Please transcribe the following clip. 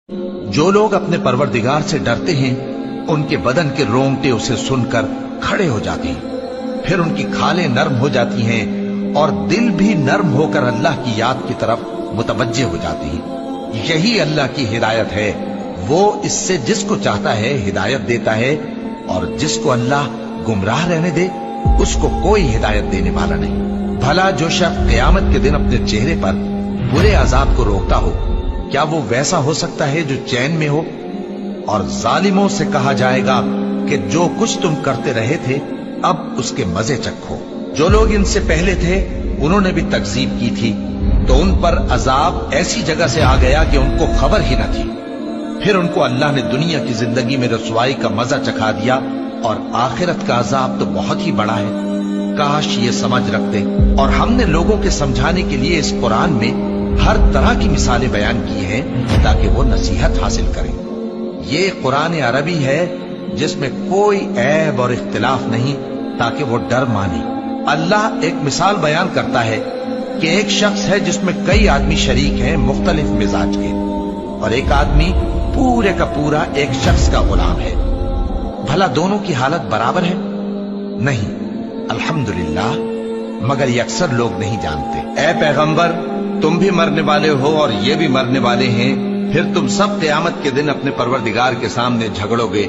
जो लोग अपने परवरदिगार से डरते हैं उनके बदन के रोंगटे उसे सुनकर खड़े हो जाते हैं, फिर उनकी खालें नर्म हो जाती हैं और दिल भी नर्म होकर अल्लाह की याद की तरफ मुतवज्जे हो जाती हैं। यही अल्लाह की हिदायत है, वो इससे जिसको चाहता है हिदायत देता है, और जिसको अल्लाह गुमराह रहने दे उसको कोई हिदायत देने वाला नहीं। भला जो शख्स क़यामत के दिन अपने चेहरे पर बुरे अजाब को रोकता हो, क्या वो वैसा हो सकता है जो चैन में हो? और जालिमों से कहा जाएगा कि जो कुछ तुम करते रहे थे अब उसके मजे चखो। जो लोग इनसे पहले थे उन्होंने भी तकजीब की थी, तो उन पर अजाब ऐसी जगह से आ गया कि उनको खबर ही न थी। फिर उनको अल्लाह ने दुनिया की जिंदगी में रसवाई का मजा चखा दिया, और आखिरत का अजाब तो बहुत ही बड़ा है। काश ये समझ रखते। और हमने लोगों के समझाने के लिए इस कुरान में हर तरह की मिसालें बयान की हैं ताकि वो नसीहत हासिल करें। ये कुरान अरबी है जिसमें कोई ऐब और इख्तिलाफ नहीं, ताकि वो डर माने। अल्लाह एक मिसाल बयान करता है कि एक शख्स है जिसमें कई आदमी शरीक हैं मुख्तलिफ मिजाज के, और एक आदमी पूरे का पूरा एक शख्स का गुलाम है। भला दोनों की हालत बराबर है? नहीं, अल्हम्दुलिल्लाह, मगर ये अक्सर लोग नहीं जानते। ऐ पैगंबर, तुम भी मरने वाले हो और ये भी मरने वाले हैं, फिर तुम सब क़यामत के दिन अपने परवरदिगार के सामने झगड़ोगे